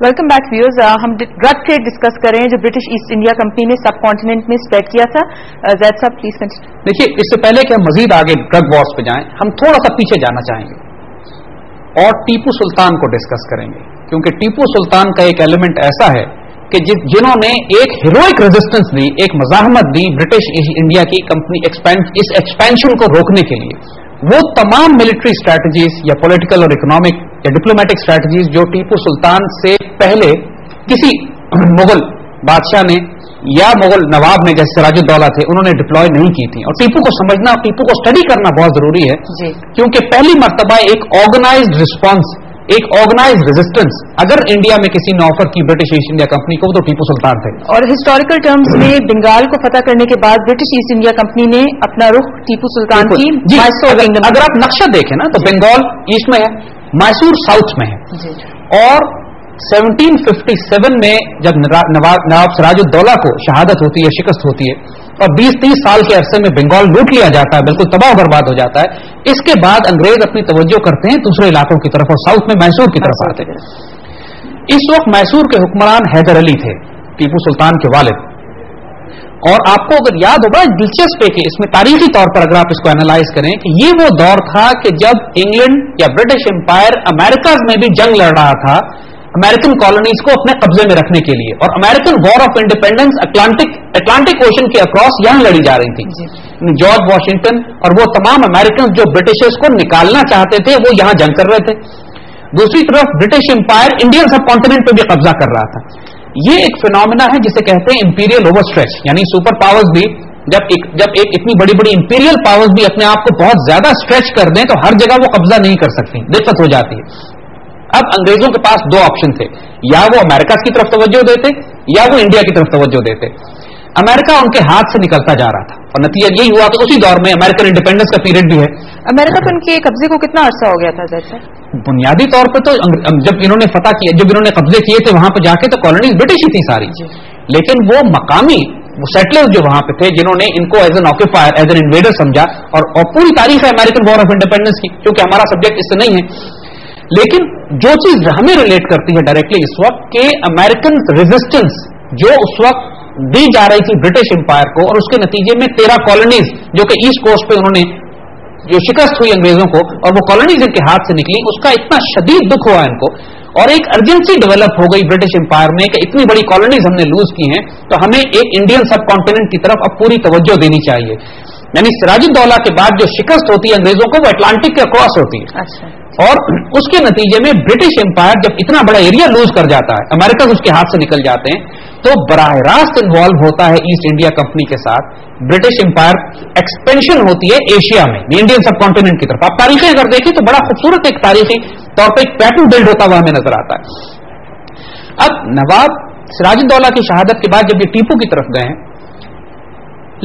Welcome back viewers. ہم drug trade discuss کر رہے ہیں جو برٹش ایسٹ انڈیا کمپنی نے سب کانٹیننٹ میں اسپریڈ کیا تھا. زید صاحب پلیز کنٹینیو. دیکھیے اس سے پہلے کہ ہم مزید آگے ڈرگ وارز پہ جائیں, ہم تھوڑا سا پیچھے جانا چاہیں گے اور ٹیپو سلطان کو ڈسکس کریں گے, کیونکہ ٹیپو سلطان کا ایک ایلیمنٹ ایسا ہے کہ جنہوں نے ایک ہیروئک ریزسٹنس دی, ایک مزاحمت دی برٹش ایسٹ انڈیا کی کمپنی اس ایکسپینشن کو روکنے کے لیے. وہ تمام ملٹری اسٹریٹجیز یا پولیٹیکل اور اکنامک یا ڈپلومیٹک اسٹریٹجیز جو ٹیپو سلطان سے پہلے کسی مغل بادشاہ نے یا مغل نواب نے جیسے سراج الدولہ تھے انہوں نے ڈپلوائے نہیں کی تھی. اور ٹیپو کو سمجھنا, ٹیپو کو اسٹڈی کرنا بہت ضروری ہے کیونکہ پہلی مرتبہ ایک آرگنائزڈ رسپانس, ایک آرگنائزڈ ریزسٹنس اگر انڈیا میں کسی نے آفر کی برٹش ایسٹ انڈیا کمپنی کو تو ٹیپو سلطان تھے. اور ہسٹوریکل ٹرمز میں بنگال کو فتح کرنے کے بعد برٹش ایسٹ انڈیا کمپنی نے اپنا رخ ٹیپو سلطان کی میسور کنگڈم. اگر آپ نقشہ دیکھیں نا تو بنگال ایسٹ میں ہے, میسور ساؤتھ میں ہے. اور 1757 میں جب نواب سراج الدولہ کو شہادت ہوتی ہے, شکست ہوتی ہے, اور 20-30 سال کے عرصے میں بنگال لوٹ لیا جاتا ہے, بالکل تباہ و برباد ہو جاتا ہے. اس کے بعد انگریز اپنی توجہ کرتے ہیں دوسرے علاقوں کی طرف اور ساؤتھ میں میسور کی طرف آتے ہیں. اس وقت میسور کے حکمران حیدر علی تھے, ٹیپو سلطان کے والد. اور آپ کو اگر یاد ہوگا دلچسپ ہے کہ اس میں تاریخی طور پر اگر آپ اس کو اینالائز کریں کہ یہ وہ دور تھا کہ جب انگلینڈ یا برٹش امپائر امریکاز میں بھی جنگ لڑ رہا تھا امریکن کالونیز کو اپنے قبضے میں رکھنے کے لیے, اور American war of independence Atlantic ocean کے اکراس یہاں لڑی جا رہی تھی. جارج واشنگٹن اور وہ تمام امریکن جو برٹشرز کو نکالنا چاہتے تھے وہ یہاں جنگ کر رہے تھے. دوسری طرف برٹش امپائر انڈین سب کانٹیننٹ پہ بھی قبضہ کر رہا تھا. یہ ایک فینومینا ہے جسے کہتے ہیں امپیریل اوور اسٹریچ, یعنی سپر پاورز بھی جب ایک اتنی بڑی بڑی امپیریل پاورز بھی اپنے آپ کو بہت زیادہ اسٹریچ کر دیں تو ہر جگہ وہ قبضہ نہیں کر سکتی, دقت ہو جاتی ہے. اب انگریزوں کے پاس دو آپشن تھے, یا وہ امریکہ کی طرف توجہ دیتے یا وہ انڈیا کی طرف توجہ دیتے. امریکہ ان کے ہاتھ سے نکلتا جا رہا تھا اور نتیجہ یہی ہوا کہ اسی دور میں امریکن انڈیپینڈنس کا پیریڈ بھی ہے. امریکہ کو ان کے قبضے کو کتنا عرصہ ہو گیا تھا جیسے؟ بنیادی طور پہ تو جب انہوں نے فتح کیا, جب انہوں نے قبضے کیے تھے وہاں پہ جا کے تو کالونیز برٹش ہی تھی ساری, لیکن وہ مقامی وہ سیٹلرز جو وہاں پہ تھے جنہوں نے ان کو as an occupier, as an invader سمجھا, اور پوری تاریخ ہے امریکن وار آف انڈیپینڈنس کی, کیونکہ ہمارا سبجیکٹ اس سے نہیں ہے. لیکن جو چیز ہمیں ریلیٹ کرتی ہے ڈائریکٹلی اس وقت کہ امریکن ریزسٹنس جو اس وقت دی جا رہی تھی برٹش امپائر کو, اور اس کے نتیجے میں 13 کالونیز جو کہ ایسٹ کوسٹ پہ انہوں نے جو شکست ہوئی انگریزوں کو اور وہ کالونیز ان کے ہاتھ سے نکلی, اس کا اتنا شدید دکھ ہوا ان کو, اور ایک ارجنسی ڈیولپ ہو گئی برٹش امپائر میں کہ اتنی بڑی کالونیز ہم نے لوز کی ہیں تو ہمیں ایک انڈین سب کانٹیننٹ کی طرف اب پوری توجہ دینی چاہیے. یعنی سراج الدولہ کے بعد جو شکست ہوتی ہے انگریزوں کو وہ اٹلانٹک کے اکراس ہوتی ہے. اور اس کے نتیجے میں برٹش امپائر جب اتنا بڑا ایریا لوز کر جاتا ہے, امریکہ اس کے ہاتھ سے نکل جاتے ہیں, تو براہ راست انوالو ہوتا ہے ایسٹ انڈیا کمپنی کے ساتھ. برٹش امپائر ایکسپینشن ہوتی ہے ایشیا میں, انڈین سب کانٹیننٹ کی طرف. آپ تاریخیں اگر دیکھیں تو بڑا خوبصورت ایک تاریخی طور پہ ایک پیٹرن بلڈ ہوتا ہوا ہمیں نظر آتا ہے. اب نواب سراج الدولہ کی شہادت کے بعد جب یہ ٹیپو کی طرف گئے ہیں,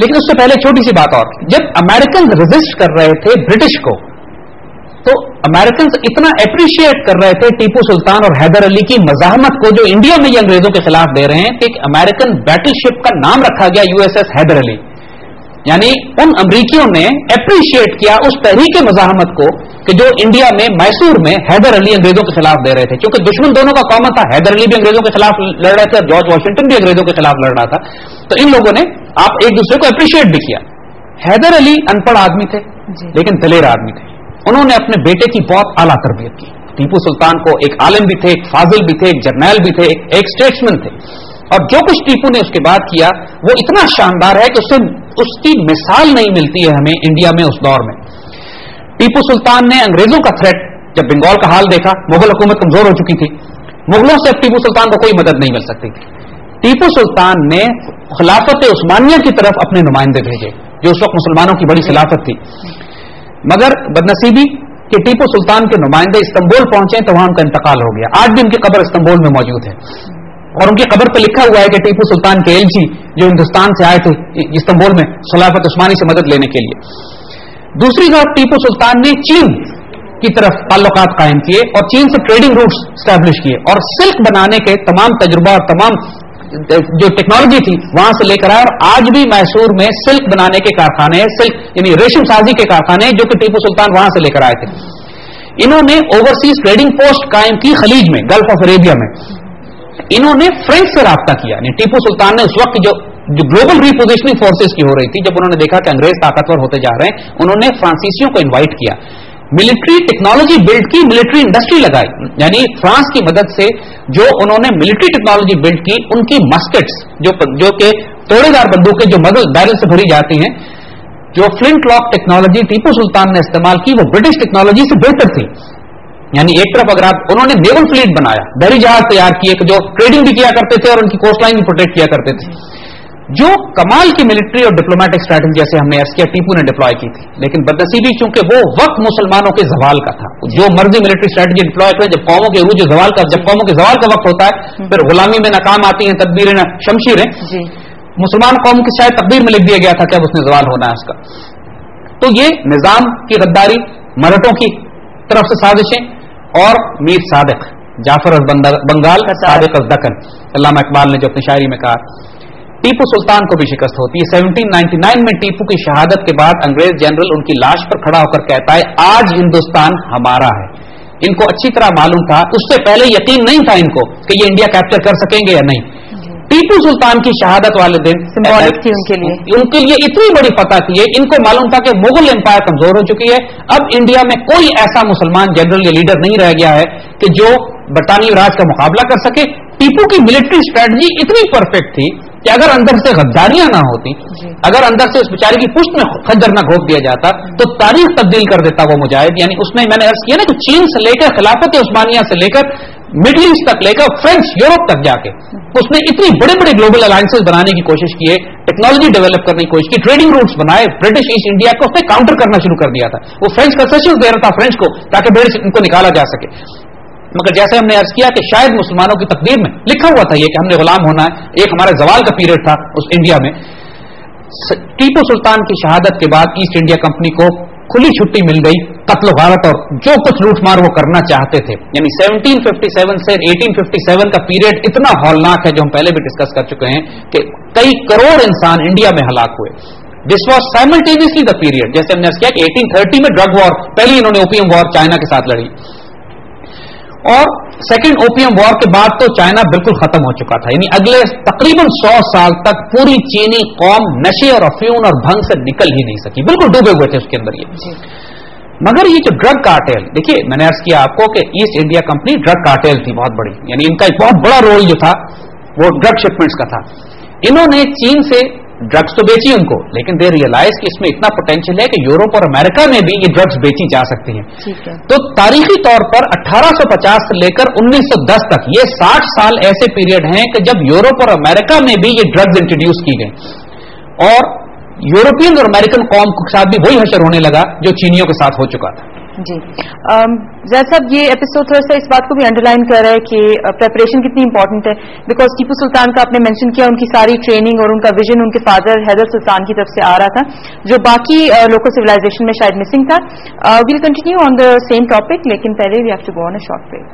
لیکن اس سے پہلے چھوٹی سی بات اور, جب امریکن ریزسٹ کر رہے تھے برٹش کو تو امریکنز اتنا اپریشیٹ کر رہے تھے ٹیپو سلطان اور حیدر علی کی مزاحمت کو جو انڈیا میں یہ انگریزوں کے خلاف دے رہے ہیں کہ ایک امریکن بیٹل شپ کا نام رکھا گیا USS حیدر علی. یعنی ان امریکیوں نے اپریشیٹ کیا اس تحریک مزاحمت کو کہ جو انڈیا میں میسور میں حیدر علی انگریزوں کے خلاف دے رہے تھے, کیونکہ دشمن دونوں کا کامن تھا, حیدر علی بھی انگریزوں کے خلاف لڑ رہے تھے اور جارج واشنگٹن بھی انگریزوں کے خلاف لڑ رہا تھا. تو ان لوگوں نے آپ ایک دوسرے کو اپریشیٹ بھی کیا. حیدر علی ان پڑھ آدمی تھے لیکن دلیر آدمی تھے, انہوں نے اپنے بیٹے کی بہت اعلیٰ تربیت کی. ٹیپو سلطان کو ایک عالم بھی تھے, ایک فاضل بھی تھے, ایک جرنیل بھی تھے, ایک اسٹیٹسمین تھے, اور جو کچھ ٹیپو نے اس کے بعد کیا وہ اتنا شاندار ہے کہ اس کی مثال نہیں ملتی ہے ہمیں انڈیا میں اس دور میں. ٹیپو سلطان نے انگریزوں کا تھریٹ جب بنگال کا حال دیکھا, مغل حکومت کمزور ہو چکی تھی, مغلوں سے اب ٹیپو سلطان کو کوئی مدد نہیں مل سکتی تھی. ٹیپو سلطان نے خلافت عثمانیہ کی طرف اپنے نمائندے بھیجے جو اس وقت مسلمانوں کی بڑی خلافت تھی. مگر بدنصیبی کہ ٹیپو سلطان کے نمائندے استنبول پہنچے تو وہاں ان کا انتقال ہو گیا. آج بھی ان کی قبر استنبول میں موجود ہے اور ان کی قبر پہ لکھا ہوا ہے کہ ٹیپو سلطان کے ایلچی جو ہندوستان سے آئے تھے استنبول میں خلافت عثمانی سے مدد لینے کے لیے. دوسری طرف ٹیپو سلطان نے چین کی طرف تعلقات قائم کیے اور چین سے ٹریڈنگ روٹس اسٹیبلش کیے, اور سلک بنانے کے تمام تجربہ اور تمام جو ٹیکنالوجی تھی وہاں سے لے کر آئے, اور آج بھی میسور میں سلک بنانے کے کارخانے, سلک یعنی ریشم سازی کے کارخانے جو کہ ٹیپو سلطان وہاں سے لے کر آئے تھے. انہوں نے اوورسیز ٹریڈنگ پوسٹ قائم کی خلیج میں, گلف آف عربیہ میں, انہوں نے فرینچ سے رابطہ کیا. یعنی ٹیپو سلطان نے اس وقت جو گلوبل ریپوزیشننگ فورسز کی ہو رہی تھی, جب انہوں نے دیکھا کہ انگریز طاقتور ہوتے جا رہے ہیں, انہوں نے فرانسیسیوں کو انوائٹ کیا, ملٹری ٹیکنالوجی بلڈ کی, ملٹری انڈسٹری لگائی. یعنی فرانس کی مدد سے جو انہوں نے ملٹری ٹیکنالوجی بلڈ کی, ان کی مسکٹس جو کہ توڑے دار بندوقیں جو مدل بیرل سے بھری جاتی ہیں, جو flint lock technology Tipu Sultan نے استعمال کی, وہ برٹش ٹیکنالوجی سے بہتر تھی. یعنی ایک طرف اگر انہوں نے نیول فلیٹ بنایا, بحری جہاز تیار کیے جو ٹریڈنگ بھی کیا کرتے تھے اور ان کی کوسٹ لائن بھی پروٹیکٹ کیا کرتے تھے. جو کمال کی ملٹری اور ڈپلومیٹک اسٹریٹجی جیسے ہم نے عرض کیا ٹیپو نے ڈپلوائے کی تھی, لیکن بدنصیبی چونکہ وہ وقت مسلمانوں کے زوال کا تھا, جو مرضی ملٹری اسٹریٹجی ڈپلوائے کرے, جب قوموں کے عروج زوال کا, جب قوموں کے زوال کا وقت ہوتا ہے, پھر غلامی میں ناکام آتی ہیں تدبیریں شمشیریں. مسلمان قوم کی شاید تقدیر میں لکھ دیا گیا تھا کہ اب اس نے زوال ہونا ہے اس کا. تو یہ نظام کی غداری, مرہٹوں کی طرف سے سازشیں, اور میر صادق, جعفر از بنگال, صادق از دکن. علامہ اقبال نے جو اپنی شاعری میں کہا, ٹیپو سلطان کو بھی شکست ہوتی ہے. 1799 میں ٹیپو کی شہادت کے بعد انگریز جنرل ان کی لاش پر کھڑا ہو کر کہتا ہے, آج ہندوستان ہمارا ہے. ان کو اچھی طرح معلوم تھا, اس سے پہلے یقین نہیں تھا ان کو کہ یہ انڈیا کیپچر کر سکیں گے یا نہیں. ٹیپو سلطان کی شہادت والے دن سمبولک تھی ان کے لیے اتنی بڑی فتح تھی. ان کو معلوم تھا کہ مغل امپائر کمزور ہو چکی ہے, اب انڈیا میں کوئی ایسا مسلمان جنرل یا لیڈر نہیں رہ گیا ہے کہ جو برطانوی راج کا مقابلہ کر سکے. ٹیپو کی ملٹری اسٹریٹجی اتنی پرفیکٹ تھی کہ اگر اندر سے غداریاں نہ ہوتی, اگر اندر سے اس بیچارے کی پشت میں خنجر نہ گھونپ دیا جاتا, تو تاریخ تبدیل کر دیتا وہ مجاہد. یعنی اس میں نے عرض کیا نا کہ چین سے لے کر خلافت عثمانیہ سے لے کر مڈل ایسٹ تک لے کر فرینچ یورپ تک جا کے اس نے اتنی بڑے بڑے گلوبل الائنسز بنانے کی کوشش کی ہے, ٹیکنالوجی ڈیولپ کرنے کی کوشش کی, ٹریڈنگ روٹس بنائے. برٹش ایسٹ انڈیا کو اس نے کاؤنٹر کرنا شروع کر دیا تھا. وہ فرینچ کنسیشنز دے رہا تھا فرینچ کو تاکہ برٹش ان کو نکالا جا سکے. مگر جیسے ہم نے عرض کیا کہ شاید مسلمانوں کی تقدیر میں لکھا ہوا تھا یہ کہ ہم نے غلام ہونا ہے. ایک ہمارے زوال کا پیریڈ تھا اس انڈیا میں. ٹیپو سلطان کی شہادت کے بعد ایسٹ انڈیا کمپنی کو کھلی چھٹی مل گئی قتل و غارت اور جو کچھ لوٹ مار وہ کرنا چاہتے تھے. یعنی 1757 سے 1857 کا پیریڈ اتنا ہولناک ہے جو ہم پہلے بھی ڈسکس کر چکے ہیں کہ کئی کروڑ انسان انڈیا میں ہلاک ہوئے. This was simultaneously the period, جیسے ہم نے عرض کیا کہ 1830 میں ڈرگ وار, پہلی انہوں نے اوپیم وار چائنا کے ساتھ لڑی, اور سیکنڈ اوپیم وار کے بعد تو چائنا بالکل ختم ہو چکا تھا. یعنی اگلے تقریباً 100 سال تک پوری چینی قوم نشے اور افیون اور بھنگ سے نکل ہی نہیں سکی, بالکل ڈوبے ہوئے تھے اس کے اندر یہ. مگر یہ جو ڈرگ کارٹیل, دیکھیے میں نے عرض کیا آپ کو کہ East India company drug cartel تھی بہت بڑی. یعنی ان کا ایک بہت بڑا رول جو تھا وہ ڈرگ شپمنٹس کا تھا. انہوں نے چین سے ڈرگس تو بیچی ان کو, لیکن دے ریئلائز کہ اس میں اتنا پوٹینشیل ہے کہ یورپ اور امریکہ میں بھی یہ ڈرگس بیچی جا سکتی ہیں. تو تاریخی طور پر 1850 سے لے کر 1910 تک یہ 60 سال ایسے پیریڈ ہیں کہ جب یورپ اور امریکہ میں بھی یہ ڈرگز انٹروڈیوس کی گئی, اور یورپین اور امریکن قوم کے ساتھ بھی وہی حشر ہونے لگا جو چینیوں کے ساتھ ہو چکا تھا. جی زید صاحب, یہ ایپیسوڈ تھوڑا سا اس بات کو بھی انڈر لائن کر رہا ہے کہ پریپریشن کتنی امپورٹنٹ ہے, بیکاز ٹیپو سلطان کا آپ نے مینشن کیا, ان کی ساری ٹریننگ اور ان کا ویژن ان کے فادر حیدر سلطان کی طرف سے آ رہا تھا جو باقی لوکل سویلائزیشن میں شاید مسنگ تھا. We'll continue on the same topic, لیکن پہلے we have to go on a short break.